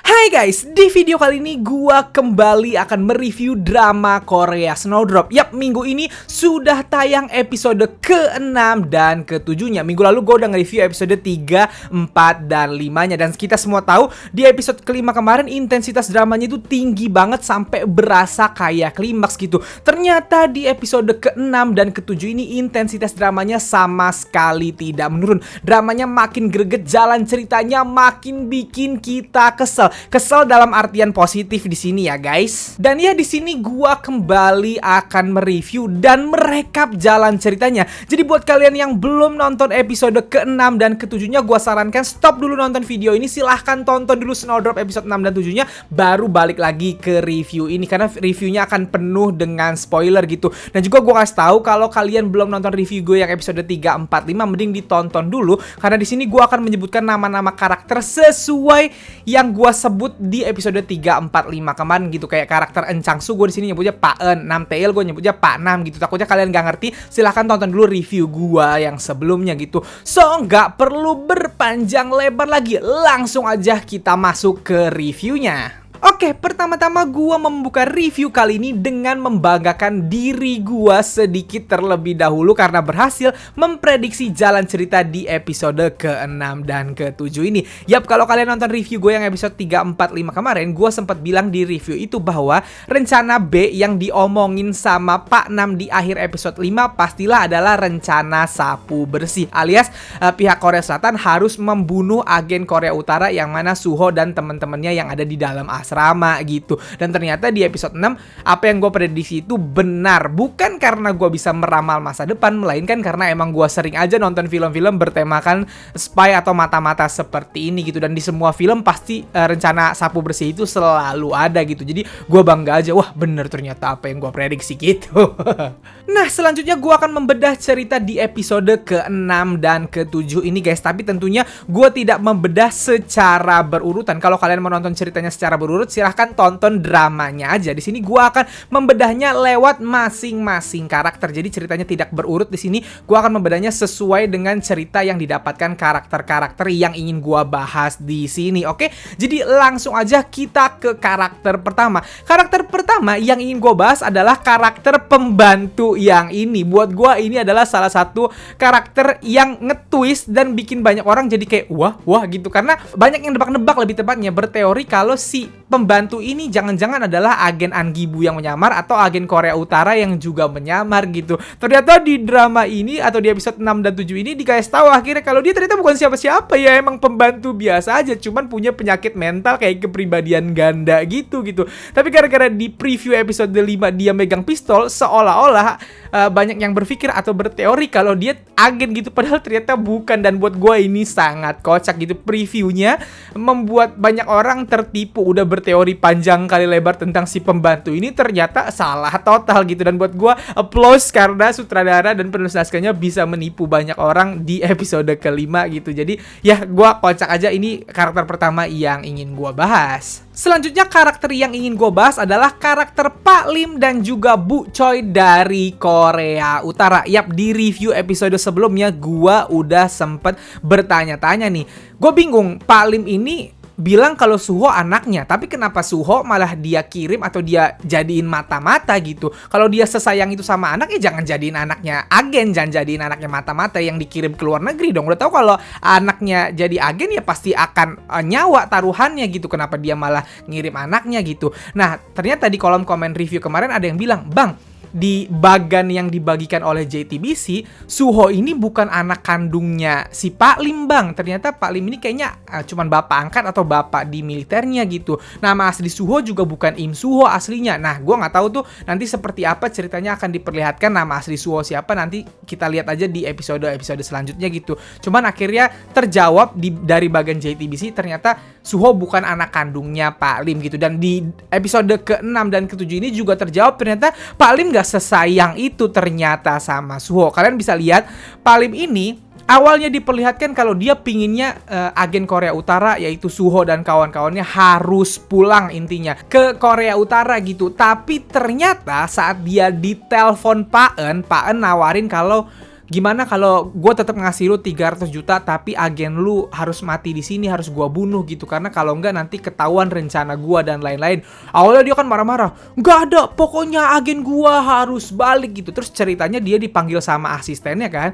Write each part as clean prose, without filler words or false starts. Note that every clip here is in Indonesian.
Hai guys, di video kali ini gua kembali akan mereview drama Korea Snowdrop. Yap, minggu ini sudah tayang episode ke-6 dan ke-7-nya. Minggu lalu gua udah nge-review episode 3, 4, dan 5-nya. Dan kita semua tahu di episode ke-5 kemarin intensitas dramanya itu tinggi banget sampai berasa kayak klimaks gitu. Ternyata di episode ke-6 dan ke-7 ini intensitas dramanya sama sekali tidak menurun. Dramanya makin greget, jalan ceritanya makin bikin kita kesel. Kesel dalam artian positif di sini ya guys. Dan ya di sini gua kembali akan mereview dan merekap jalan ceritanya. Jadi buat kalian yang belum nonton episode ke-6 dan ke-7-nya, gua sarankan stop dulu nonton video ini. Silahkan tonton dulu Snowdrop episode 6 dan 7-nya, baru balik lagi ke review ini, karena reviewnya akan penuh dengan spoiler gitu. Dan juga gua kasih tahu kalau kalian belum nonton review gue yang episode 3, 4, 5, mending ditonton dulu, karena di sini gua akan menyebutkan nama-nama karakter sesuai yang gua sebut di episode 3, 4, 5 kemarin gitu. Kayak karakter Encangsu gue di sini nyebutnya Pak En, Namtail gue nyebutnya Pak Nam gitu. Takutnya kalian gak ngerti, silahkan tonton dulu review gua yang sebelumnya gitu. So nggak perlu berpanjang lebar lagi, langsung aja kita masuk ke reviewnya. Oke, pertama-tama gua membuka review kali ini dengan membanggakan diri gua sedikit terlebih dahulu karena berhasil memprediksi jalan cerita di episode ke-6 dan ke-7 ini. Yap, kalau kalian nonton review gue yang episode 3, 4, 5 kemarin, gua sempat bilang di review itu bahwa rencana B yang diomongin sama Pak Nam di akhir episode 5 pastilah adalah rencana sapu bersih, alias pihak Korea Selatan harus membunuh agen Korea Utara yang mana Suho dan teman-temannya yang ada di dalam asrama gitu. Dan ternyata di episode 6 apa yang gue prediksi itu benar. Bukan karena gue bisa meramal masa depan, melainkan karena emang gue sering aja nonton film-film bertemakan spy atau mata-mata seperti ini gitu. Dan di semua film pasti rencana sapu bersih itu selalu ada gitu. Jadi gue bangga aja, wah bener ternyata apa yang gue prediksi gitu. Nah, selanjutnya gue akan membedah cerita di episode ke-6 dan ke-7 ini guys. Tapi tentunya gue tidak membedah secara berurutan. Kalau kalian mau nonton ceritanya secara berurut, silahkan tonton dramanya aja. Di sini gua akan membedahnya lewat masing-masing karakter. Jadi ceritanya tidak berurut di sini. Gua akan membedahnya sesuai dengan cerita yang didapatkan karakter-karakter yang ingin gua bahas di sini. Oke? Jadi langsung aja kita ke karakter pertama. Karakter pertama yang ingin gua bahas adalah karakter pembantu yang ini. Buat gua ini adalah salah satu karakter yang nge-twist dan bikin banyak orang jadi kayak wah gitu, karena banyak yang nebak-nebak, lebih tepatnya berteori kalau si pembantu ini jangan-jangan adalah agen Angibu yang menyamar atau agen Korea Utara yang juga menyamar gitu. Ternyata di drama ini atau di episode 6 dan 7 ini dikasih tahu akhirnya kalau dia ternyata bukan siapa-siapa ya, emang pembantu biasa aja, cuman punya penyakit mental kayak kepribadian ganda gitu. Tapi gara-gara di preview episode 5 dia megang pistol, seolah-olah banyak yang berpikir atau berteori kalau dia agen gitu, padahal ternyata bukan. Dan buat gue ini sangat kocak gitu. Previewnya membuat banyak orang tertipu, udah berteori panjang kali lebar tentang si pembantu ini, ternyata salah total gitu. Dan buat gue applause karena sutradara dan penulis naskahnya bisa menipu banyak orang di episode ke-5 gitu. Jadi ya gue kocak aja, ini karakter pertama yang ingin gue bahas. Selanjutnya karakter yang ingin gue bahas adalah karakter Pak Lim dan juga Bu Choi dari Korea Utara. Yap, di review episode sebelumnya gue udah sempet bertanya-tanya nih. Gue bingung, Pak Lim ini bilang kalau Suho anaknya, tapi kenapa Suho malah dia kirim atau dia jadiin mata-mata gitu? Kalau dia sesayang itu sama anak, ya jangan jadiin anaknya agen, jangan jadiin anaknya mata-mata yang dikirim ke luar negeri dong. Udah tahu kalau anaknya jadi agen ya pasti akan nyawa taruhannya gitu. Kenapa dia malah ngirim anaknya gitu? Nah, ternyata di kolom komen review kemarin ada yang bilang, "Bang, di bagan yang dibagikan oleh JTBC, Suho ini bukan anak kandungnya si Pak Lim, Bang. Ternyata Pak Lim ini kayaknya cuman bapak angkat atau bapak di militernya gitu. Nama asli Suho juga bukan Im Suho aslinya." Nah, gue nggak tahu tuh nanti seperti apa ceritanya akan diperlihatkan nama asli Suho siapa, nanti kita lihat aja di episode selanjutnya gitu. Cuman akhirnya terjawab dari bagan JTBC, ternyata Suho bukan anak kandungnya Pak Lim gitu. Dan di episode ke-6 dan ke-7 ini juga terjawab, ternyata Pak Lim gak sesayang itu ternyata sama Suho. Kalian bisa lihat Pak Lim ini awalnya diperlihatkan kalau dia pinginnya agen Korea Utara yaitu Suho dan kawan-kawannya harus pulang intinya ke Korea Utara gitu. Tapi ternyata saat dia ditelepon Pak En nawarin kalau gimana kalau gue tetap ngasih lu 300 juta tapi agen lu harus mati di sini, harus gue bunuh gitu, karena kalau enggak nanti ketahuan rencana gue dan lain-lain. Awalnya dia kan marah-marah, nggak ada, pokoknya agen gue harus balik gitu. Terus ceritanya dia dipanggil sama asistennya kan,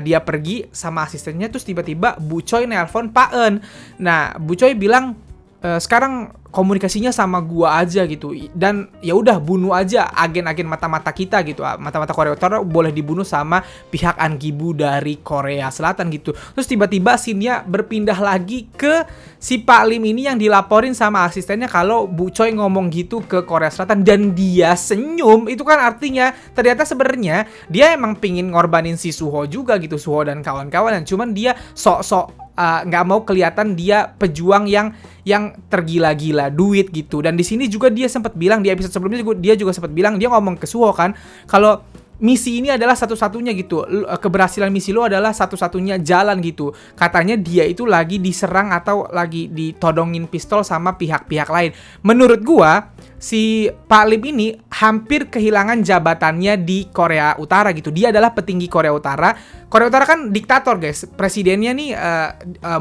dia pergi sama asistennya, terus tiba-tiba Bu Choi nelpon Pak Eun. Nah Bu Choi bilang, sekarang komunikasinya sama gua aja gitu, dan ya udah bunuh aja agen-agen mata-mata kita gitu, mata-mata Korea Utara boleh dibunuh sama pihak Angibu dari Korea Selatan gitu. Terus tiba-tiba scene-nya berpindah lagi ke si Pak Lim ini yang dilaporin sama asistennya kalau Bu Choi ngomong gitu ke Korea Selatan dan dia senyum. Itu kan artinya ternyata sebenarnya dia emang pingin ngorbanin si Suho juga gitu, Suho dan kawan-kawan, cuman dia sok-sok nggak mau kelihatan dia pejuang yang tergila-gila duit gitu. Dan di sini juga dia sempat bilang, di episode sebelumnya dia juga sempat bilang, dia ngomong ke Suho kan kalau misi ini adalah satu-satunya gitu, keberhasilan misi lo adalah satu-satunya jalan gitu. Katanya dia itu lagi diserang atau lagi ditodongin pistol sama pihak-pihak lain. Menurut gua si Pak Lim ini hampir kehilangan jabatannya di Korea Utara gitu. Dia adalah petinggi Korea Utara. Korea Utara kan diktator guys, presidennya nih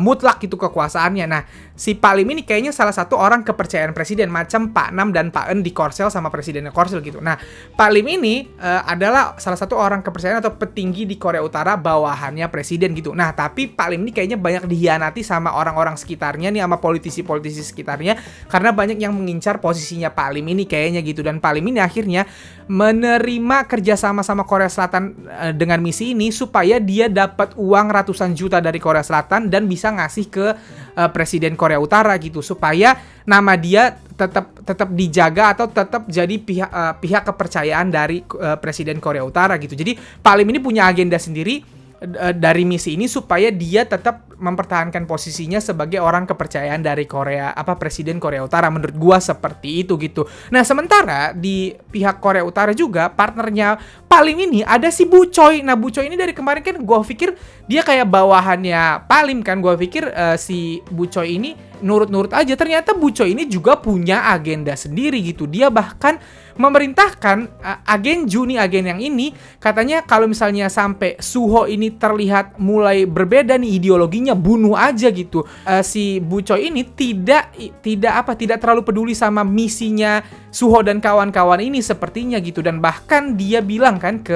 mutlak gitu kekuasaannya. Nah si Pak Lim ini kayaknya salah satu orang kepercayaan presiden, macam Pak Nam dan Pak Eun di Korsel sama presidennya Korsel gitu. Nah Pak Lim ini adalah salah satu orang kepercayaan atau petinggi di Korea Utara bawahannya presiden gitu. Nah tapi Pak Lim ini kayaknya banyak dihianati sama orang-orang sekitarnya nih, sama politisi-politisi sekitarnya, karena banyak yang mengincar posisinya Pak Lim ini kayaknya gitu. Dan Pak Lim ini akhirnya menerima kerjasama sama Korea Selatan dengan misi ini supaya dia dapat uang ratusan juta dari Korea Selatan dan bisa ngasih ke presiden Korea Utara gitu, supaya nama dia tetap dijaga atau tetap jadi pihak kepercayaan dari presiden Korea Utara gitu. Jadi Pak Lim ini punya agenda sendiri dari misi ini supaya dia tetap mempertahankan posisinya sebagai orang kepercayaan dari presiden Korea Utara. Menurut gua seperti itu gitu. Nah sementara di pihak Korea Utara juga partnernya Pak Lim ini ada si Bu Choi. Nah Bu Choi ini dari kemarin kan gua pikir dia kayak bawahannya Pak Lim kan, gua pikir si Bu Choi ini nurut-nurut aja. Ternyata Bu Choi ini juga punya agenda sendiri gitu. Dia bahkan memerintahkan agen yang ini, katanya kalau misalnya sampai Suho ini terlihat mulai berbeda nih ideologinya, bunuh aja gitu. Si Bu Choi ini tidak terlalu peduli sama misinya Suho dan kawan-kawan ini sepertinya gitu. Dan bahkan dia bilang kan ke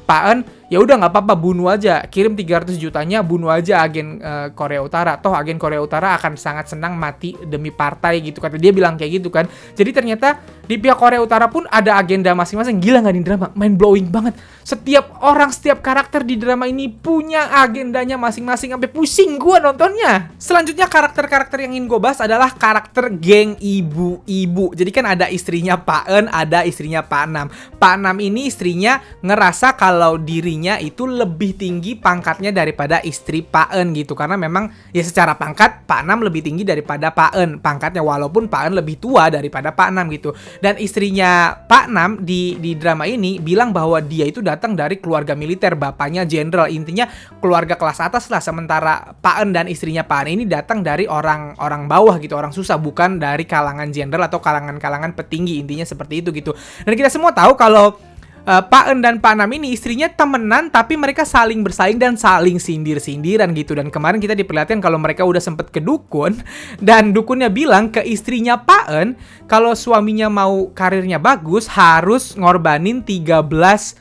Pak Eun, ya udah nggak apa-apa, bunuh aja, kirim 300 jutanya, bunuh aja agen Korea Utara, toh agen Korea Utara akan sangat senang mati demi partai gitu, kata dia bilang kayak gitu kan. Jadi ternyata di pihak Korea Utara pun ada agenda masing-masing. Gila nggak nih drama, mind blowing banget. Setiap karakter di drama ini punya agendanya masing-masing, sampai pusing gue nontonnya. Selanjutnya karakter-karakter yang ingin gue bahas adalah karakter geng ibu-ibu. Jadi kan ada istrinya Pak Eun, ada istrinya Pak Nam. Pak Nam ini istrinya ngerasa kalau dirinya itu lebih tinggi pangkatnya daripada istri Pak Eun gitu, karena memang ya secara pangkat Pak Nam lebih tinggi daripada Pak Eun pangkatnya, walaupun Pak Eun lebih tua daripada Pak Nam gitu. Dan istrinya Pak Nam di drama ini bilang bahwa dia itu datang dari keluarga militer, bapaknya jenderal, intinya keluarga kelas atas lah. Sementara Pak Eun dan istrinya Pak Eun ini datang dari orang bawah gitu, orang susah, bukan dari kalangan jenderal atau kalangan petinggi, intinya seperti itu gitu. Dan kita semua tahu kalau Pak Eun dan Pak Nam ini istrinya temenan, tapi mereka saling bersaing dan saling sindir-sindiran gitu. Dan kemarin kita diperlihatkan kalau mereka udah sempet ke dukun, dan dukunnya bilang ke istrinya Pak Eun kalau suaminya mau karirnya bagus harus ngorbanin 13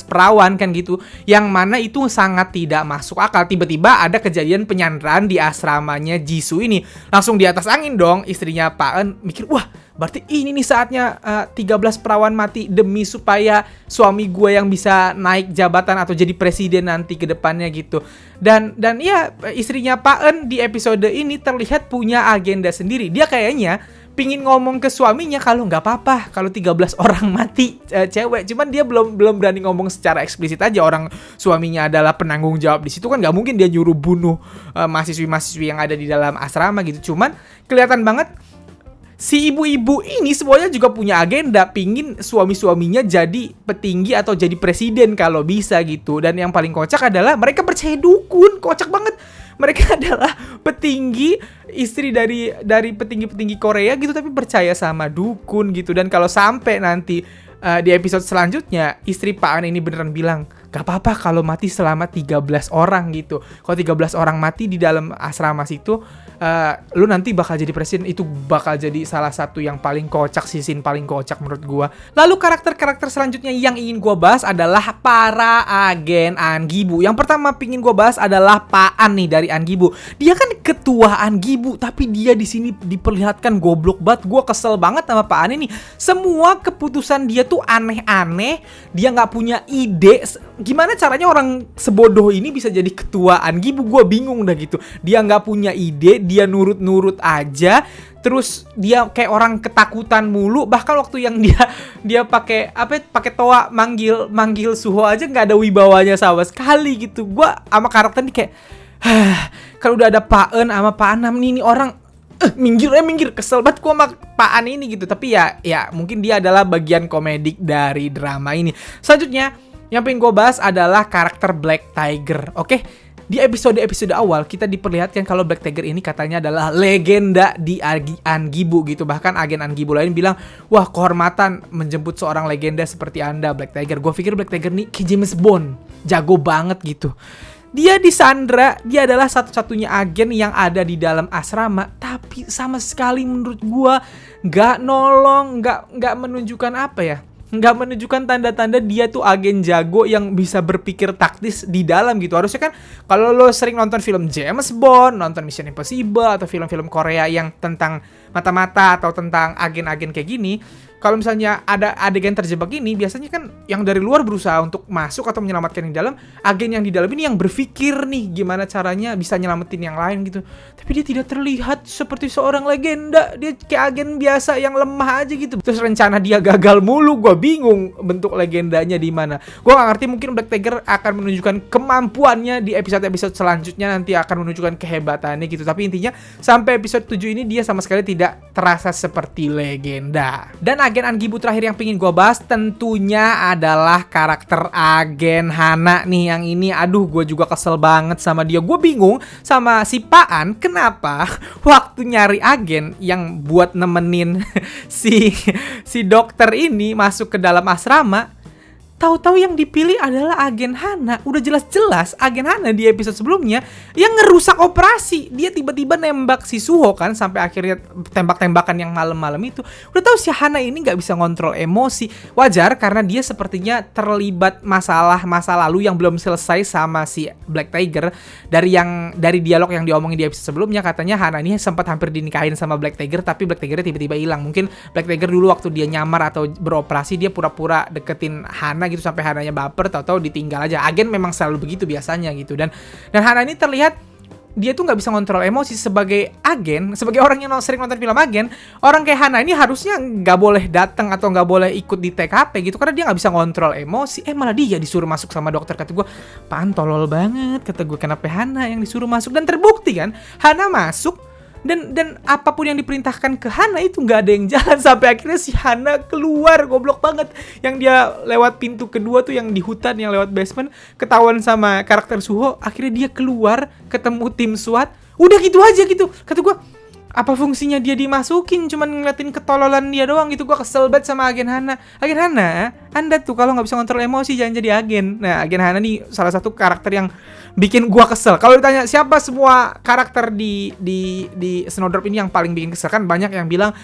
perawan kan gitu, yang mana itu sangat tidak masuk akal. Tiba-tiba ada kejadian penyanderaan di asramanya Jisoo ini, langsung di atas angin dong istrinya Pak Eun, mikir wah berarti ini nih saatnya 13 perawan mati demi supaya suami gue yang bisa naik jabatan atau jadi presiden nanti ke depannya gitu. Dan ya istrinya Pak Eun di episode ini terlihat punya agenda sendiri. Dia kayaknya pingin ngomong ke suaminya kalau nggak apa-apa kalau 13 orang mati cewek, cuman dia belum berani ngomong secara eksplisit aja. Orang suaminya adalah penanggung jawab di situ kan, nggak mungkin dia nyuruh bunuh mahasiswi-mahasiswi yang ada di dalam asrama gitu. Cuman kelihatan banget si ibu-ibu ini semuanya juga punya agenda, pingin suami-suaminya jadi petinggi atau jadi presiden kalau bisa gitu. Dan yang paling kocak adalah mereka percaya dukun, kocak banget. Mereka adalah petinggi, istri dari petinggi-petinggi Korea gitu, tapi percaya sama dukun gitu. Dan kalau sampai nanti di episode selanjutnya istri Pak Eun ini beneran bilang gak apa-apa kalau mati selama 13 orang gitu. Kalau 13 orang mati di dalam asrama situ, lu nanti bakal jadi presiden. Itu bakal jadi salah satu yang paling kocak, scene paling kocak menurut gua. Lalu karakter-karakter selanjutnya yang ingin gua bahas adalah para agen Angibu. Yang pertama pingin gua bahas adalah Pak An nih dari Angibu. Dia kan ketua Angibu, tapi dia di sini diperlihatkan goblok banget. Gua kesel banget sama Pak An ini. Semua keputusan dia tuh aneh-aneh. Dia nggak punya ide. Gimana caranya orang sebodoh ini bisa jadi ketua Angibu? Gua bingung dah gitu. Dia nggak punya ide, dia nurut-nurut aja. Terus dia kayak orang ketakutan mulu. Bahkan waktu yang dia pakai toa manggil Suho aja nggak ada wibawanya sama sekali gitu. Gua sama karakter ini kayak kalau udah ada Pak En sama Pak Anam nih orang minggir, kesel banget gua sama Pak An ini gitu. Tapi ya mungkin dia adalah bagian komedik dari drama ini. Selanjutnya yang pengen gue bahas adalah karakter Black Tiger. Oke, di episode awal kita diperlihatkan kalau Black Tiger ini katanya adalah legenda di Angibu gitu. Bahkan agen Angibu lain bilang, wah kehormatan menjemput seorang legenda seperti Anda Black Tiger. Gue pikir Black Tiger nih kayak James Bond, jago banget gitu. Dia disandra, dia adalah satu-satunya agen yang ada di dalam asrama, tapi sama sekali menurut gua nggak nolong, nggak menunjukkan apa ya, nggak menunjukkan tanda-tanda dia tuh agen jago yang bisa berpikir taktis di dalam gitu. Harusnya kan kalau lo sering nonton film James Bond, nonton Mission Impossible atau film-film Korea yang tentang mata-mata atau tentang agen-agen kayak gini, kalau misalnya ada adegan terjebak ini, biasanya kan yang dari luar berusaha untuk masuk atau menyelamatkan yang di dalam, agen yang di dalam ini yang berpikir nih gimana caranya bisa nyelamatin yang lain gitu. Tapi dia tidak terlihat seperti seorang legenda, dia kayak agen biasa yang lemah aja gitu. Terus rencana dia gagal mulu, gue bingung bentuk legendanya di mana. Gue gak ngerti, mungkin Black Tiger akan menunjukkan kemampuannya di episode-episode selanjutnya, nanti akan menunjukkan kehebatannya gitu. Tapi intinya sampai episode 7 ini dia sama sekali tidak terasa seperti legenda. Dan agen Angibu terakhir yang pingin gue bahas tentunya adalah karakter agen Hana nih. Yang ini aduh gue juga kesel banget sama dia. Gue bingung sama si Paan kenapa waktu nyari agen yang buat nemenin si dokter ini masuk ke dalam asrama, tahu-tahu yang dipilih adalah agen Hana. Udah jelas-jelas agen Hana di episode sebelumnya yang ngerusak operasi. Dia tiba-tiba nembak si Suho kan, sampai akhirnya tembak-tembakan yang malam-malam itu. Udah tahu si Hana ini nggak bisa ngontrol emosi. Wajar karena dia sepertinya terlibat masalah masa lalu yang belum selesai sama si Black Tiger. Dari dialog yang diomongin di episode sebelumnya, katanya Hana ini sempat hampir dinikahin sama Black Tiger, tapi Black Tiger tiba-tiba hilang. Mungkin Black Tiger dulu waktu dia nyamar atau beroperasi, dia pura-pura deketin Hana gitu sampai Hananya baper, tahu-tahu ditinggal aja. Agen memang selalu begitu biasanya gitu. Dan Hana ini terlihat dia tuh nggak bisa ngontrol emosi. Sebagai agen, sebagai orang yang sering nonton film agen, orang kayak Hana ini harusnya nggak boleh datang atau nggak boleh ikut di TKP gitu karena dia nggak bisa ngontrol emosi. Malah dia disuruh masuk sama dokter. Kata gue, Pan tolol banget. Kata gue, kenapa Hana yang disuruh masuk? Dan terbukti kan Hana masuk. Dan apapun yang diperintahkan ke Hana itu nggak ada yang jalan. Sampai akhirnya si Hana keluar, goblok banget. Yang dia lewat pintu kedua tuh yang di hutan, yang lewat basement, ketahuan sama karakter Suho. Akhirnya dia keluar, ketemu tim SWAT. Udah gitu aja gitu. Kata gue, apa fungsinya dia dimasukin? Cuman ngeliatin ketololan dia doang gitu. Gue kesel banget sama agen Hana. Agen Hana, Anda tuh kalau nggak bisa kontrol emosi jangan jadi agen. Nah, agen Hana nih salah satu karakter yang bikin gua kesel. Kalau ditanya siapa semua karakter di Snowdrop ini yang paling bikin kesel, kan banyak yang bilang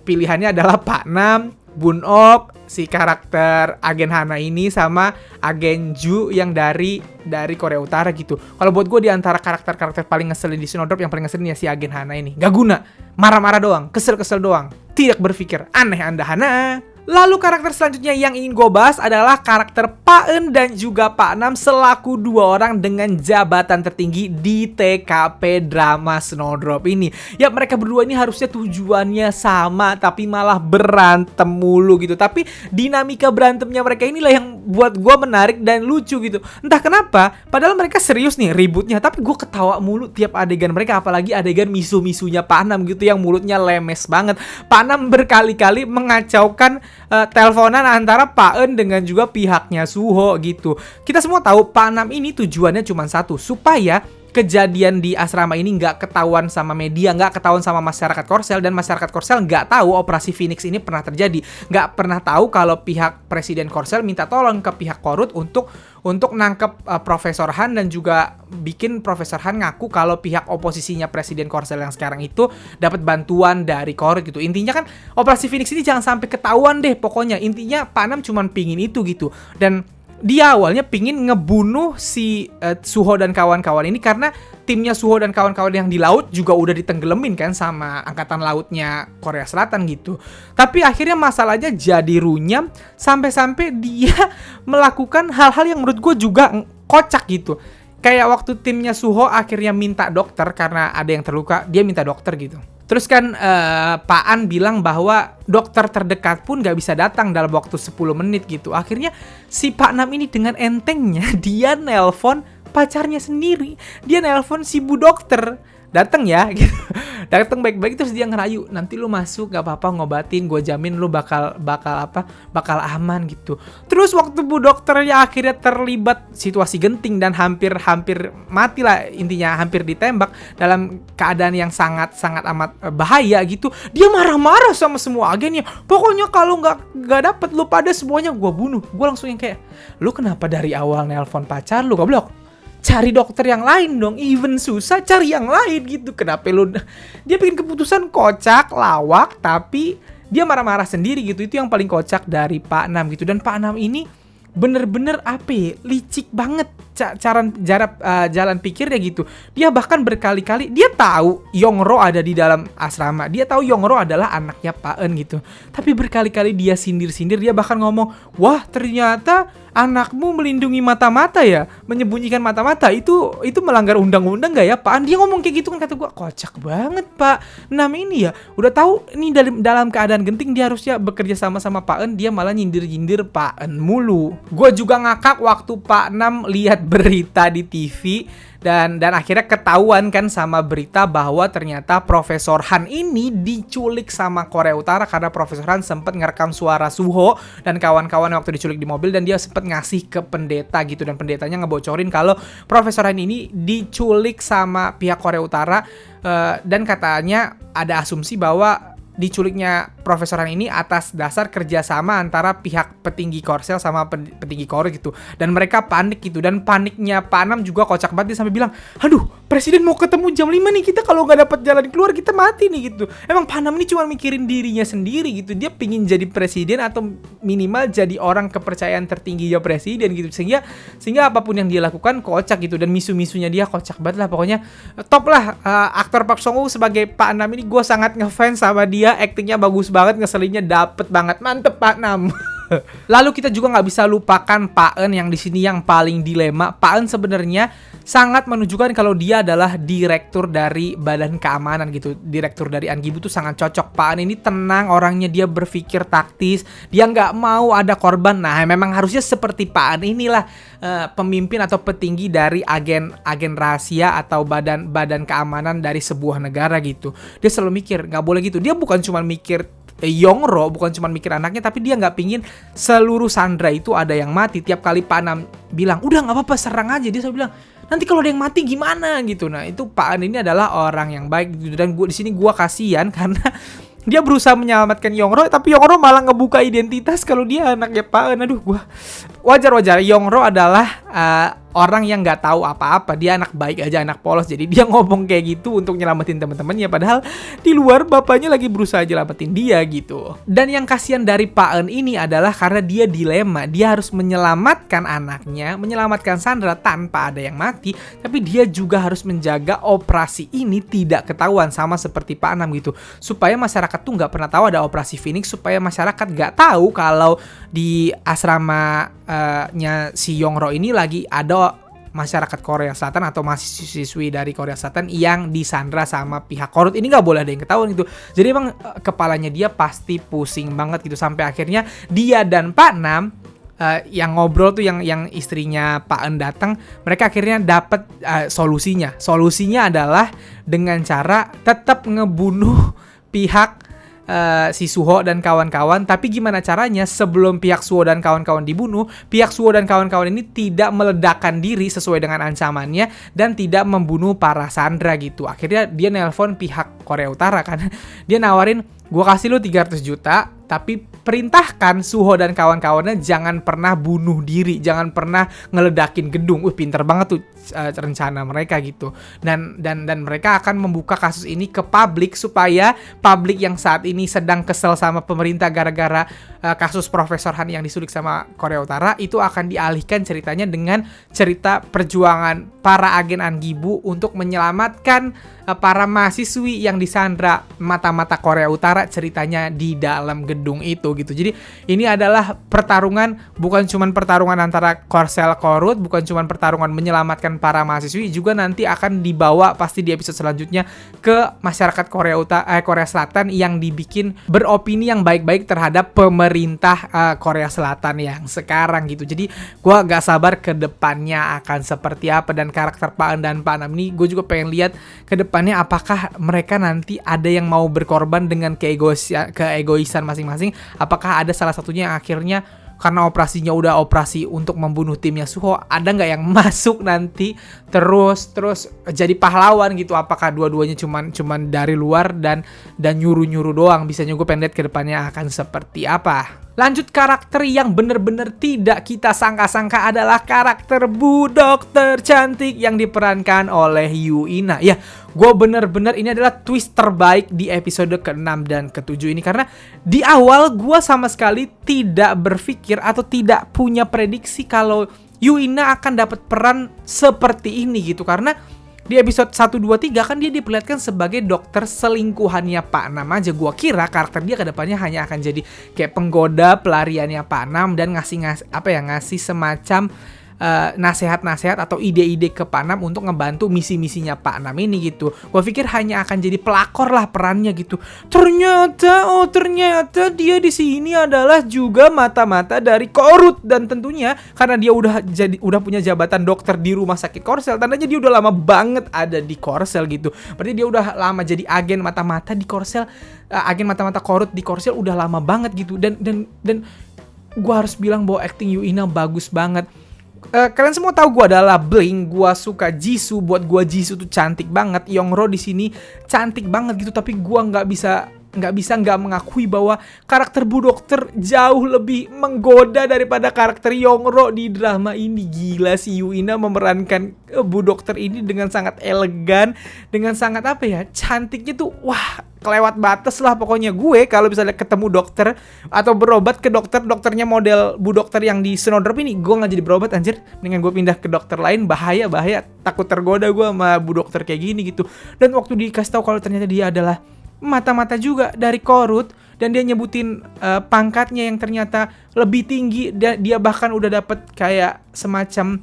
pilihannya adalah Pak Nam, Bun Ok, si karakter agen Hana ini sama agen Ju yang dari Korea Utara gitu. Kalau buat gue di antara karakter-karakter paling ngeselin di Snowdrop, yang paling ngeselin ya si agen Hana ini. Gak guna, marah-marah doang, kesel-kesel doang, tidak berpikir. Aneh Anda Hana. Lalu karakter selanjutnya yang ingin gue bahas adalah karakter Pak En dan juga Pak Nam selaku dua orang dengan jabatan tertinggi di TKP drama Snowdrop ini. Ya, mereka berdua ini harusnya tujuannya sama tapi malah berantem mulu gitu. Tapi dinamika berantemnya mereka inilah yang buat gue menarik dan lucu gitu. Entah kenapa, padahal mereka serius nih ributnya, tapi gue ketawa mulu tiap adegan mereka. Apalagi adegan misu-misunya Pak Nam gitu yang mulutnya lemes banget. Pak Nam berkali-kali mengacaukan teleponan antara Pak En dengan juga pihaknya Suho gitu. Kita semua tahu Pak Nam ini tujuannya cuma satu, supaya kejadian di asrama ini nggak ketahuan sama media, nggak ketahuan sama masyarakat Korsel, dan masyarakat Korsel nggak tahu operasi Phoenix ini pernah terjadi, nggak pernah tahu kalau pihak Presiden Korsel minta tolong ke pihak Korut untuk untuk nangkep Profesor Han dan juga bikin Profesor Han ngaku kalau pihak oposisinya Presiden Korsel yang sekarang itu dapat bantuan dari Korut gitu. Intinya kan Operasi Phoenix ini jangan sampai ketahuan deh pokoknya. Intinya Pak Nam cuman pingin itu gitu. Dan dia awalnya pingin ngebunuh si Suho dan kawan-kawan ini karena timnya Suho dan kawan-kawan yang di laut juga udah ditenggelamin kan sama angkatan lautnya Korea Selatan gitu. Tapi akhirnya masalahnya jadi runyam sampai-sampai dia melakukan hal-hal yang menurut gue juga kocak gitu. Kayak waktu timnya Suho akhirnya minta dokter karena ada yang terluka, dia minta dokter gitu. Terus kan Pak An bilang bahwa dokter terdekat pun gak bisa datang dalam waktu 10 menit gitu. Akhirnya si Pak Nam ini dengan entengnya dia nelpon pacarnya sendiri. Dia nelpon si bu dokter. Datang ya gitu. Datang baik-baik terus dia ngerayu, nanti lu masuk gak apa-apa ngobatin, gue jamin lu bakal aman gitu. Terus waktu bu dokternya akhirnya terlibat situasi genting dan hampir mati lah, intinya hampir ditembak dalam keadaan yang sangat amat bahaya gitu. Dia marah-marah sama semua agennya. Pokoknya kalau nggak dapet lu pada semuanya gue bunuh. Gue langsung yang kayak, lu kenapa dari awal nelpon pacar lu goblok? Cari dokter yang lain dong, even susah cari yang lain gitu. Kenapa lu? Dia bikin keputusan kocak, lawak, tapi dia marah-marah sendiri gitu. Itu yang paling kocak dari Pak Nam gitu. Dan Pak Nam ini bener-bener licik banget jalan pikirnya gitu. Dia bahkan berkali-kali dia tahu Yongro ada di dalam asrama. Dia tahu Yongro adalah anaknya Pak En gitu. Tapi berkali-kali dia sindir-sindir, dia bahkan ngomong, "Wah, ternyata anakmu melindungi mata-mata ya, menyembunyikan mata-mata, itu melanggar undang-undang gak ya Pak An?" Dia ngomong kayak gitu kan, kata gue, kocak banget Pak Nam ini ya. Udah tahu ini dalam keadaan genting dia harusnya bekerja sama Pak En, dia malah nyindir-nyindir Pak En mulu. Gue juga ngakak waktu Pak Nam lihat berita di TV dan akhirnya ketahuan kan sama berita bahwa ternyata Profesor Han ini diculik sama Korea Utara karena Profesor Han sempat ngerekam suara Suho dan kawan-kawan waktu diculik di mobil dan dia sempat ngasih ke pendeta gitu, dan pendetanya ngebocorin kalau Profesor Han ini diculik sama pihak Korea Utara, dan katanya ada asumsi bahwa diculiknya Profesor Han ini atas dasar kerjasama antara pihak petinggi Korsel sama petinggi Korea gitu. Dan mereka panik gitu. Dan paniknya Pak Nam juga kocak banget. Dia sampai bilang, aduh, presiden mau ketemu jam 5 nih, kita kalau nggak dapat jalan keluar kita mati nih gitu. Emang Pak Nam ini cuma mikirin dirinya sendiri gitu. Dia pingin jadi presiden atau minimal jadi orang kepercayaan tertinggi ya presiden gitu. Sehingga apapun yang dia lakukan kocak gitu. Dan misu-misunya dia kocak banget lah. Pokoknya top lah. Aktor Park Song Woo sebagai Pak Nam ini gue sangat ngefans sama dia. Aktingnya bagus banget, ngeselinnya dapet banget, mantep Pak Nam. Lalu kita juga nggak bisa lupakan Pak En yang di sini yang paling dilema. Pak En sebenarnya sangat menunjukkan kalau dia adalah direktur dari Badan Keamanan gitu. Direktur dari Angibu tuh sangat cocok. Pak En ini tenang orangnya, dia berpikir taktis, dia nggak mau ada korban. Nah, memang harusnya seperti Pak En inilah pemimpin atau petinggi dari agen rahasia atau badan keamanan dari sebuah negara gitu. Dia selalu mikir, nggak boleh gitu. Dia bukan cuma mikir Yongro, bukan cuma mikir anaknya, tapi dia nggak pingin seluruh sandera itu ada yang mati. Tiap kali Pak Nam bilang, udah nggak apa-apa serang aja, dia selalu bilang, nanti kalau ada yang mati gimana gitu. Nah itu Pak An ini adalah orang yang baik gitu. Dan di sini gue kasihan karena dia berusaha menyelamatkan Yongro, tapi Yongro malah ngebuka identitas kalau dia anaknya Pak An. Aduh, gue wajar. Yongro adalah orang yang nggak tahu apa-apa, dia anak baik aja, anak polos, jadi dia ngomong kayak gitu untuk nyelamatin teman-temannya, padahal di luar bapaknya lagi berusaha nyelamatin dia gitu. Dan yang kasihan dari Pak En ini adalah karena dia dilema, dia harus menyelamatkan anaknya, menyelamatkan Sandra tanpa ada yang mati, tapi dia juga harus menjaga operasi ini tidak ketahuan, sama seperti Pak Nam gitu, supaya masyarakat tuh nggak pernah tahu ada operasi Phoenix, supaya masyarakat nggak tahu kalau di asramanya si Yongro ini lagi ada masyarakat Korea Selatan atau mahasiswi dari Korea Selatan yang disandra sama pihak Korut. Ini nggak boleh ada yang ketahuan gitu. Jadi emang kepalanya dia pasti pusing banget gitu, sampai akhirnya dia dan Pak Nam yang ngobrol tuh, yang istrinya Pak En datang, mereka akhirnya dapat solusinya adalah dengan cara tetap ngebunuh pihak si Suho dan kawan-kawan. Tapi gimana caranya sebelum pihak Suho dan kawan-kawan dibunuh, pihak Suho dan kawan-kawan ini tidak meledakkan diri sesuai dengan ancamannya dan tidak membunuh para sandera gitu. Akhirnya dia nelpon pihak Korea Utara kan. Dia nawarin, gua kasih lu 300 juta tapi perintahkan Suho dan kawan-kawannya jangan pernah bunuh diri, jangan pernah ngeledakin gedung. Pinter banget tuh rencana mereka gitu. Dan mereka akan membuka kasus ini ke publik supaya publik yang saat ini sedang kesel sama pemerintah gara-gara kasus Profesor Han yang disulik sama Korea Utara itu akan dialihkan ceritanya dengan cerita perjuangan para agen Angibu untuk menyelamatkan para mahasiswi yang disandra mata-mata Korea Utara ceritanya di dalam gedung itu gitu. Jadi ini adalah pertarungan, bukan cuma pertarungan antara Korsel Korut, bukan cuma pertarungan menyelamatkan para mahasiswi, juga nanti akan dibawa pasti di episode selanjutnya ke masyarakat Korea Selatan yang dibikin beropini yang baik-baik terhadap pemerintah Korea Selatan yang sekarang gitu. Jadi gue gak sabar ke depannya akan seperti apa, dan karakter Pak En dan Pak Nam ini gue juga pengen lihat ke depannya apakah mereka nanti ada yang mau berkorban dengan keegoisan masing-masing. Apakah ada salah satunya yang akhirnya karena operasinya udah operasi untuk membunuh timnya Suho, ada nggak yang masuk nanti terus jadi pahlawan gitu? Apakah dua-duanya cuman dari luar dan nyuruh-nyuruh doang? Bisanya gue pengen lihat ke depannya akan seperti apa. Lanjut, karakter yang bener-bener tidak kita sangka-sangka adalah karakter Bu Dokter cantik yang diperankan oleh Yu Ina. Ya, gue bener-bener ini adalah twist terbaik di episode ke-6 dan ke-7 ini. Karena di awal gue sama sekali tidak berpikir atau tidak punya prediksi kalau Yu Ina akan dapat peran seperti ini gitu. Karena di episode 1, 2, 3 kan dia diperlihatkan sebagai dokter selingkuhannya Pak Nam aja. Gua kira karakter dia ke depannya hanya akan jadi kayak penggoda pelariannya Pak Nam dan ngasih semacam nasihat-nasihat atau ide-ide ke Pak Nam untuk ngebantu misi-misinya Pak Nam ini gitu. Gue pikir hanya akan jadi pelakor lah perannya gitu. Ternyata dia di sini adalah juga mata-mata dari Korut, dan tentunya karena dia udah punya jabatan dokter di rumah sakit Korsel, tandanya dia udah lama banget ada di Korsel gitu. Berarti dia udah lama jadi agen mata-mata di Korsel, agen mata-mata Korut di Korsel udah lama banget gitu. Dan gue harus bilang bahwa acting Yu Ina bagus banget. Kalian semua tahu gue adalah Bling, gue suka Jisoo, buat gue Jisoo tuh cantik banget. Yongro di sini cantik banget gitu, tapi gue nggak bisa mengakui bahwa karakter Bu Dokter jauh lebih menggoda daripada karakter Yongro di drama ini. Gila sih, Yu Ina memerankan Bu Dokter ini dengan sangat elegan, dengan sangat cantiknya tuh, wah, kelewat batas lah pokoknya. Gue kalau misalnya ketemu dokter atau berobat ke dokternya model Bu Dokter yang di Snowdrop ini, gue nggak jadi berobat anjir, dengan gue pindah ke dokter lain. Bahaya, takut tergoda gue sama Bu Dokter kayak gini gitu. Dan waktu dikasih tahu kalau ternyata dia adalah mata-mata juga dari Korut, dan dia nyebutin pangkatnya yang ternyata lebih tinggi, dia bahkan udah dapet kayak semacam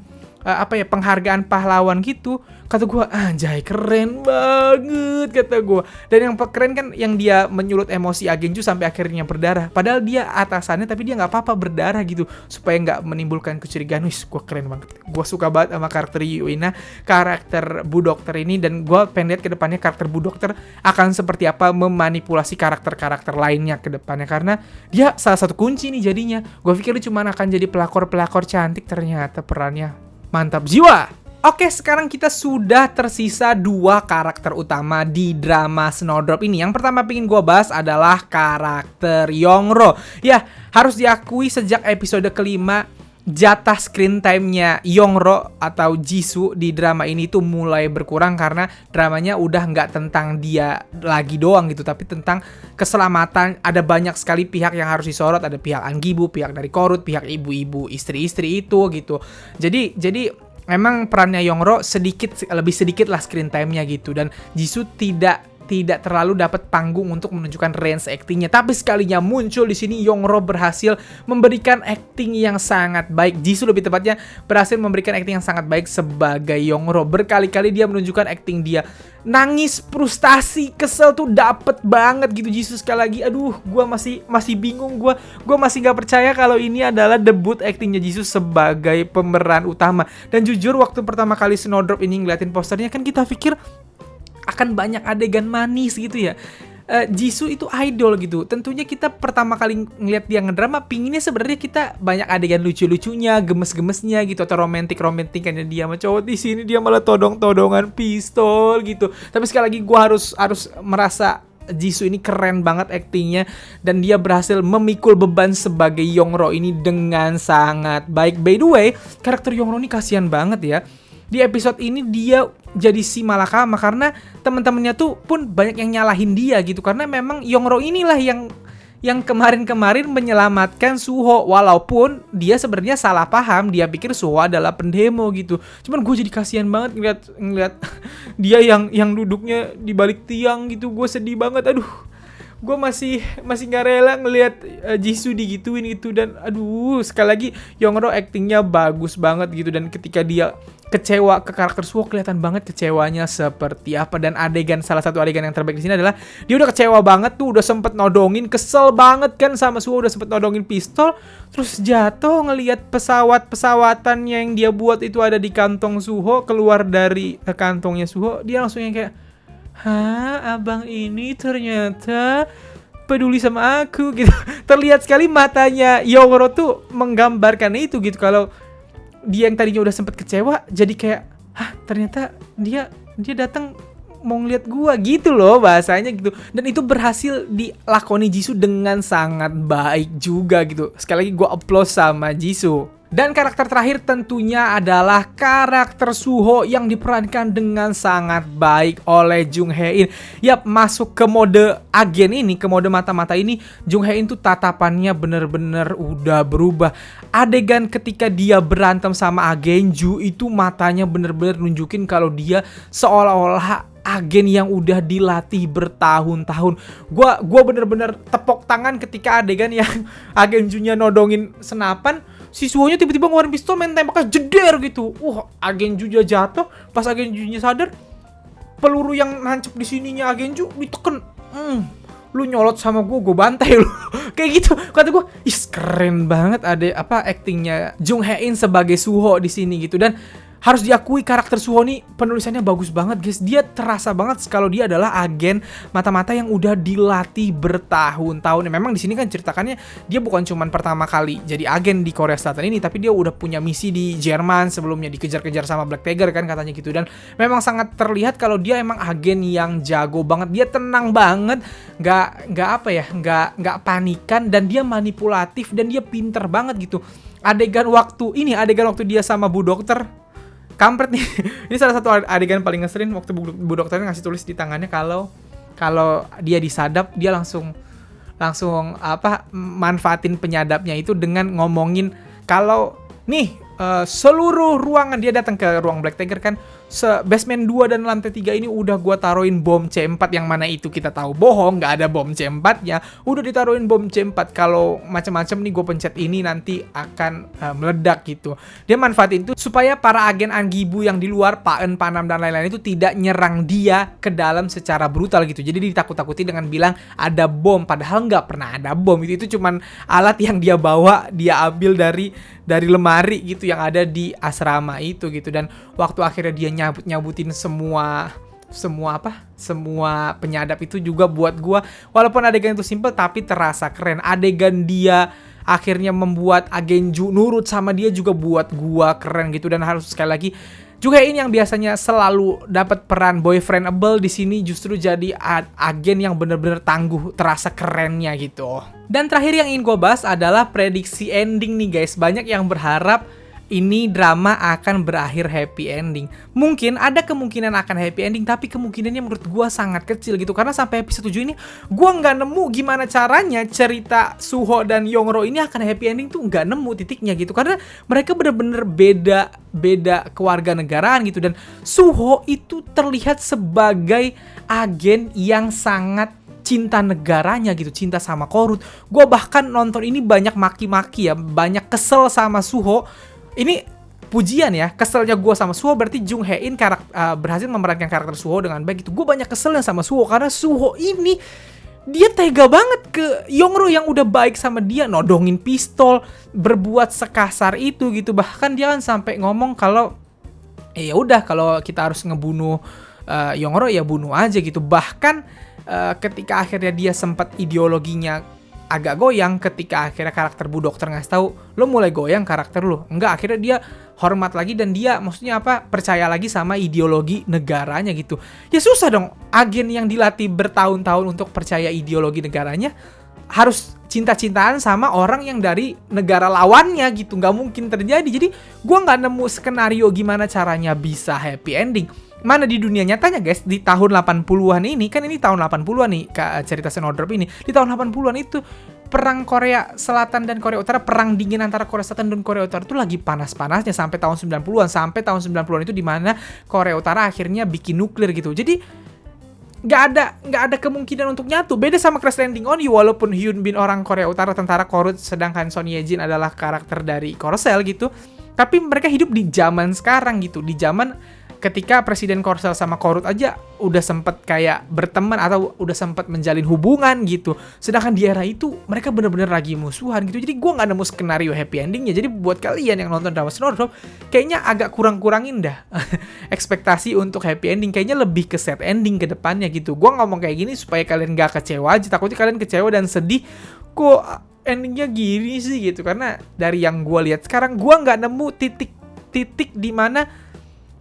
penghargaan pahlawan gitu. Kata gue, anjay keren banget kata gue. Dan yang keren kan yang dia menyulut emosi agen Ju sampai akhirnya berdarah. Padahal dia atasannya tapi dia nggak apa-apa berdarah gitu supaya nggak menimbulkan kecurigaan. Wih, gue keren banget. Gue suka banget sama karakter Yu Ina, karakter Bu Dokter ini, dan gue pengen lihat ke depannya karakter Bu Dokter akan seperti apa memanipulasi karakter-karakter lainnya ke depannya, karena dia salah satu kunci nih jadinya. Gue pikir dia cuma akan jadi pelakor-pelakor cantik, ternyata perannya mantap jiwa. Oke, sekarang kita sudah tersisa 2 karakter utama di drama Snowdrop ini. Yang pertama pengen gue bahas adalah karakter Yongro. Ya, harus diakui sejak episode kelima, jatah screen time-nya Yongro atau Jisoo di drama ini tuh mulai berkurang, karena dramanya udah nggak tentang dia lagi doang gitu, tapi tentang keselamatan. Ada banyak sekali pihak yang harus disorot, ada pihak Angibu, pihak dari Korut, pihak ibu-ibu, istri-istri itu gitu. Jadi memang perannya Yongro lebih sedikit lah screen time-nya gitu, dan Jisoo tidak terlalu dapat panggung untuk menunjukkan range actingnya. Tapi sekalinya muncul di sini, Yongro berhasil memberikan acting yang sangat baik. Jisoo lebih tepatnya berhasil memberikan acting yang sangat baik sebagai Yongro. Berkali-kali dia menunjukkan acting dia. Nangis, frustasi, kesel tuh dapet banget gitu Jisoo sekali lagi. Aduh, gue masih bingung, gue masih gak percaya kalau ini adalah debut actingnya Jisoo sebagai pemeran utama. Dan jujur waktu pertama kali Snowdrop ini ngeliatin posternya kan kita pikir akan banyak adegan manis gitu ya. Jisoo itu idol gitu. Tentunya kita pertama kali ngeliat dia ngedrama, pinginnya sebenarnya kita banyak adegan lucu-lucunya, gemes-gemesnya gitu, atau romantik-romantikannya dia sama cowok. Di sini dia malah todong-todongan pistol gitu. Tapi sekali lagi gue harus merasa Jisoo ini keren banget aktingnya, dan dia berhasil memikul beban sebagai Yongro ini dengan sangat baik. By the way, karakter Yongro ini kasihan banget ya. Di episode ini dia jadi si malakama karena teman-temannya tuh pun banyak yang nyalahin dia gitu, karena memang Yongro inilah yang kemarin-kemarin menyelamatkan Suho, walaupun dia sebenarnya salah paham, dia pikir Suho adalah pendemo gitu. Cuman gue jadi kasihan banget ngeliat dia yang duduknya di balik tiang gitu. Gue sedih banget, aduh. Gue masih nggak rela ngelihat Jisoo digituin itu, dan aduh, sekali lagi Yongro actingnya bagus banget gitu, dan ketika dia kecewa ke karakter Suho kelihatan banget kecewanya seperti apa. Dan salah satu adegan yang terbaik di sini adalah dia udah kecewa banget tuh, udah sempet nodongin, kesel banget kan sama Suho, udah sempet nodongin pistol, terus jatuh ngelihat pesawat-pesawatannya yang dia buat itu ada di kantong Suho, keluar dari kantongnya Suho, dia langsung yang kayak, hah, abang ini ternyata peduli sama aku gitu. Terlihat sekali matanya Yongro tuh menggambarkan itu gitu. Kalau dia yang tadinya udah sempet kecewa, jadi kayak, hah, ternyata dia datang mau ngeliat gua gitu loh bahasanya gitu. Dan itu berhasil dilakoni Jisoo dengan sangat baik juga gitu. Sekali lagi gua applause sama Jisoo. Dan karakter terakhir tentunya adalah karakter Suho yang diperankan dengan sangat baik oleh Jung Hae-in. Yap, masuk ke mode agen ini, ke mode mata-mata ini, Jung Hae-in tuh tatapannya bener-bener udah berubah. Adegan ketika dia berantem sama Agenju itu matanya bener-bener nunjukin kalau dia seolah-olah agen yang udah dilatih bertahun-tahun. Gua bener-bener tepok tangan ketika adegan yang Agenjunya nodongin senapan, si Suho-nya tiba-tiba ngeluarin pistol, main tembaknya jeder gitu. Agenjunya jatuh, pas Agenjunya sadar, peluru yang nancep di sininya Agenju diteken. Lu nyolot sama gue bantai lu. Kayak gitu. Kata gue, keren banget actingnya Jung Hae-in sebagai Suho di sini gitu. Dan harus diakui karakter Suho nih penulisannya bagus banget guys. Dia terasa banget kalau dia adalah agen mata-mata yang udah dilatih bertahun-tahun. Memang di sini kan ceritakannya dia bukan cuman pertama kali jadi agen di Korea Selatan ini, tapi dia udah punya misi di Jerman sebelumnya, dikejar-kejar sama Black Tiger kan katanya gitu. Dan memang sangat terlihat kalau dia emang agen yang jago banget. Dia tenang banget, nggak panikan, dan dia manipulatif, dan dia pinter banget gitu. Adegan waktu dia sama Bu Dokter kampret nih. Ini salah satu adegan paling ngeselin waktu Bu Dokternya ngasih tulis di tangannya kalau dia disadap, dia langsung manfaatin penyadapnya itu dengan ngomongin kalau nih seluruh ruangan, dia datang ke ruang Black Tiger kan, basement 2 dan lantai 3 ini udah gua taruhin bom C4, yang mana itu kita tahu bohong, nggak ada bom C4 nya. Udah ditaruhin bom C4, kalau macam-macam nih gue pencet ini nanti akan meledak gitu. Dia manfaatin itu supaya para agen Angibu yang di luar, Paen, Panam dan lain-lain itu tidak nyerang dia ke dalam secara brutal gitu. Jadi ditakut-takuti dengan bilang ada bom, padahal nggak pernah ada bom. Itu cuman alat yang dia bawa, dia ambil dari lemari gitu yang ada di asrama itu gitu. Dan waktu akhirnya dia nyabutin semua penyadap itu juga buat gua, walaupun adegan itu simple tapi terasa keren. Adegan dia akhirnya membuat Agenju nurut sama dia juga buat gua keren gitu. Dan harus sekali lagi, juga ini yang biasanya selalu dapat peran boyfriendable, di sini justru jadi agen yang bener-bener tangguh, terasa kerennya gitu. Dan terakhir yang ingin gue bahas adalah prediksi ending nih guys. Banyak yang berharap ini drama akan berakhir happy ending. Mungkin ada kemungkinan akan happy ending, tapi kemungkinannya menurut gue sangat kecil gitu. Karena sampai episode 7 ini gue nggak nemu gimana caranya cerita Suho dan Yongro ini akan happy ending tuh, nggak nemu titiknya gitu. Karena mereka bener-bener beda kewarganegaraan gitu. Dan Suho itu terlihat sebagai agen yang sangat cinta negaranya gitu, cinta sama Korut. Gue bahkan nonton ini banyak maki-maki ya, banyak kesel sama Suho. Ini pujian ya, keselnya gue sama Suho berarti Jung Hae-in berhasil memerankan karakter Suho dengan baik gitu. Gue banyak keselnya sama Suho karena Suho ini dia tega banget ke Yongro yang udah baik sama dia, nodongin pistol, berbuat sekasar itu gitu. Bahkan dia kan sampai ngomong kalau ya udah, kalau kita harus ngebunuh Yongro ya bunuh aja gitu. Bahkan ketika akhirnya dia sempat ideologinya agak goyang ketika akhirnya karakter Bu Dokter ngasih tahu lo mulai goyang karakter lo. Enggak, akhirnya dia hormat lagi dan dia maksudnya apa, percaya lagi sama ideologi negaranya gitu. Ya susah dong, agen yang dilatih bertahun-tahun untuk percaya ideologi negaranya harus cinta-cintaan sama orang yang dari negara lawannya gitu. Nggak mungkin terjadi. Jadi gue nggak nemu skenario gimana caranya bisa happy ending. Mana di dunia nyatanya guys, di tahun 80-an ini, kan ini tahun 80-an nih cerita Snowdrop ini. Di tahun 80-an itu perang Korea Selatan dan Korea Utara, perang dingin antara Korea Selatan dan Korea Utara itu lagi panas-panasnya sampai tahun 90-an. Sampai tahun 90-an itu dimana Korea Utara akhirnya bikin nuklir gitu. Jadi nggak ada kemungkinan untuk nyatu. Beda sama Crash Landing on You, walaupun Hyun Bin orang Korea Utara, tentara Korut, sedangkan Son Ye Jin adalah karakter dari Korsel gitu. Tapi mereka hidup di zaman sekarang gitu, di zaman ketika Presiden Korsel sama Korut aja udah sempet kayak berteman atau udah sempet menjalin hubungan gitu. Sedangkan di era itu mereka bener-bener lagi musuhan gitu. Jadi gue nggak nemu skenario happy endingnya. Jadi buat kalian yang nonton drama Snowdrop, kayaknya agak kurang-kurangin dah ekspektasi untuk happy ending. Kayaknya lebih ke sad ending ke depannya gitu. Gue ngomong kayak gini supaya kalian gak kecewa aja. Takutnya kalian kecewa dan sedih, kok endingnya gini sih gitu. Karena dari yang gue lihat sekarang, gue nggak nemu titik di mana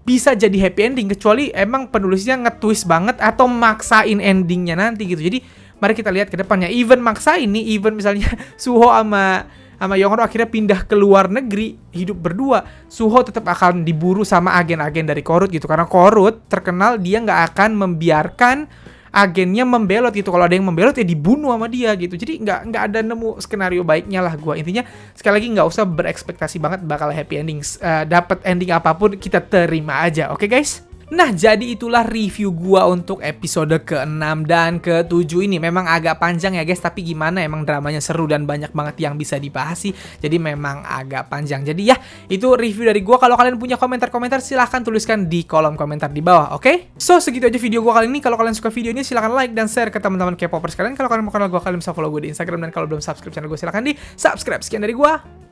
bisa jadi happy ending, kecuali emang penulisnya nge-twist banget atau maksain endingnya nanti gitu. Jadi mari kita lihat ke depannya. Even maksain nih, even misalnya Suho sama Yongro akhirnya pindah ke luar negeri, hidup berdua, Suho tetap akan diburu sama agen-agen dari Korut gitu. Karena Korut terkenal dia nggak akan membiarkan agennya membelot gitu. Kalau ada yang membelot ya dibunuh sama dia gitu. Jadi nggak ada nemu skenario baiknya lah gue. Intinya sekali lagi nggak usah berekspektasi banget bakal happy ending. Dapat ending apapun kita terima aja. Oke guys? Nah, jadi itulah review gua untuk episode ke-6 dan ke-7 ini. Memang agak panjang ya guys, tapi gimana, emang dramanya seru dan banyak banget yang bisa dibahas sih. Jadi memang agak panjang. Jadi ya, itu review dari gua. Kalau kalian punya komentar-komentar, silahkan tuliskan di kolom komentar di bawah, oke? So, segitu aja video gua kali ini. Kalau kalian suka video ini, silahkan like dan share ke teman-teman K-popers kalian. Kalau kalian mau kenal gua, kalian bisa follow gua di Instagram. Dan kalau belum subscribe channel gua, silahkan di subscribe. Sekian dari gua.